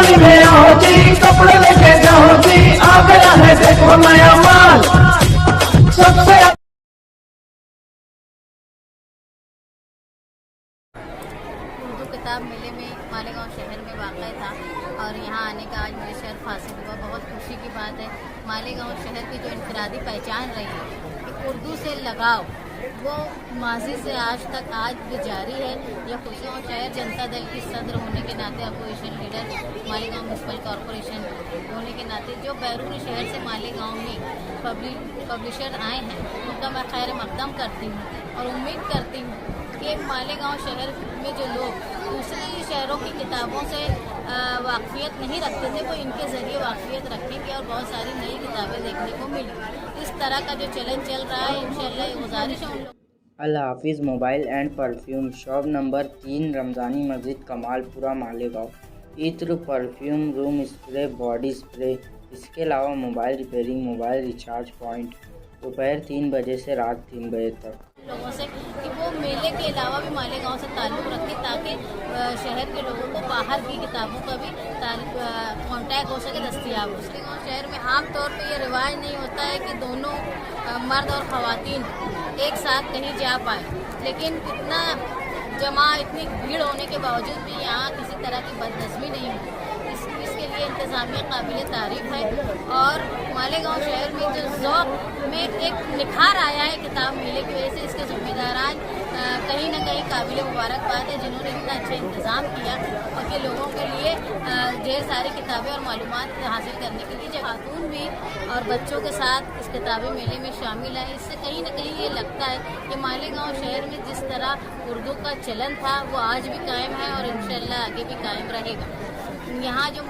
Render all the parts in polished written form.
गली में आओ जी, कपड़े लेके जाओ जी, आ गया है देखो नया माल सबसे। उर्दू किताब मेले में मालेगांव शहर में वाक़ था और यहाँ आने का आज मेरे शहर हासिल हुआ। बहुत खुशी की बात है। मालेगांव शहर की जो इनफरादी पहचान रही है कि उर्दू से लगाव, वो माजी से आज तक आज भी जारी है। यह खुशियों शहर जनता दल की सदर होने के नाते, opposition leader Malegaon municipal corporation होने के नाते जो बैरून शहर से मालेगांव में पब्लिशर आए हैं, उनका मैं खैर मकदम करती हूँ और उम्मीद करती हूँ कि मालेगांव शहर में जो लोग दूसरे शहरों की किताबों से वाकफियत नहीं रखते थे, वो इनके ज़रिए वाकफियत रखेंगे और बहुत सारी नई किताबें देखने को मिली। इस तरह का जो चलन चल रहा है, इंशाल्लाह ये गुजारिश है उन लोग। अल हाफिज़ mobile and perfume shop number 3 Ramzani मस्जिद कमालपुरा मालेगांव। इत्र, perfume, room spray, body spray, इसके अलावा mobile repairing, mobile recharge point दोपहर 3 बजे से रात 3 बजे तक। लोगों से कि वो मेले के अलावा भी मालेगांव से ताल्लुक़ रखें ताकि शहर के लोगों को बाहर की किताबों का भी कांटेक्ट हो सके, दस्तियाब हो सके। शहर में आम तौर पे ये रिवाज नहीं होता है कि दोनों मर्द और ख़वातीन एक साथ कहीं जा पाए, लेकिन इतना इतनी भीड़ होने के बावजूद भी यहाँ किसी तरह की बदनज़मी नहीं हुई। इसके लिए इंतज़ामिया काबिल तारीफ़ है और मालेगांव शहर में जो ज़ौक़ में एक निखार आया है किताब मेले की वजह से, इसके ज़िम्मेदारान कहीं ना कहीं काबिल मुबारकबाद है जिन्होंने इतना अच्छा इंतज़ाम किया और कि लोगों के लिए ढेर सारी किताबें और मालूमात हासिल करने के लिए जो खातून भी और बच्चों के साथ इस किताबी मेले में शामिल है। इससे कहीं ना कहीं ये लगता है कि मालेगांव शहर में जिस तरह उर्दू का चलन था वो आज भी कायम है और इंशाल्लाह आगे भी कायम रहेगा। यहाँ जो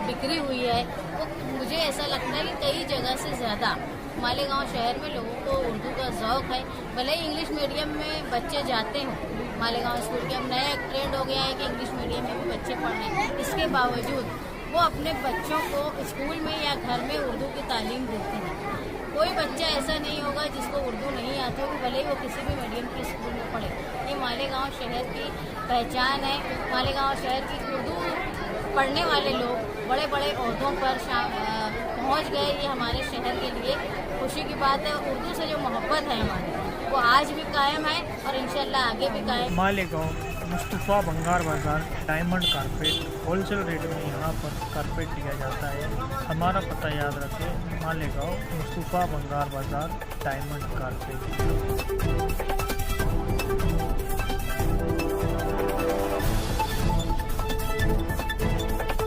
बिक्री हुई है वो मुझे ऐसा लगता है कि कई जगह से ज़्यादा मालेगांव शहर में लोगों को उर्दू का ज़ौक़ है। भले ही इंग्लिश मीडियम में बच्चे जाते हैं मालेगांव स्कूल के, अब नया एक ट्रेंड हो गया है कि इंग्लिश मीडियम में भी बच्चे पढ़ रहे हैं, इसके बावजूद वो अपने बच्चों को स्कूल में या घर में उर्दू की तालीम देते हैं। कोई बच्चा ऐसा नहीं होगा जिसको उर्दू नहीं आती होगी, भले ही वो किसी भी मीडियम के स्कूल में पढ़े। ये मालेगांव शहर की पहचान है। मालेगांव शहर की उर्दू पढ़ने वाले लोग बड़े बड़े ओहदों पर पहुंच गए, ये हमारे शहर के लिए खुशी की बात है। उर्दू से जो मोहब्बत है हमारी, वो आज भी कायम है और इंशाल्लाह आगे भी कायम। मालेगांव मुस्तफ़ा बंगार बाज़ार डायमंड कारपेट होलसेल रेट में यहाँ पर कारपेट दिया जाता है। हमारा पता याद रखें, मालेगांव मुस्तफ़ा बंगार बाज़ार डायमंड कारपेट।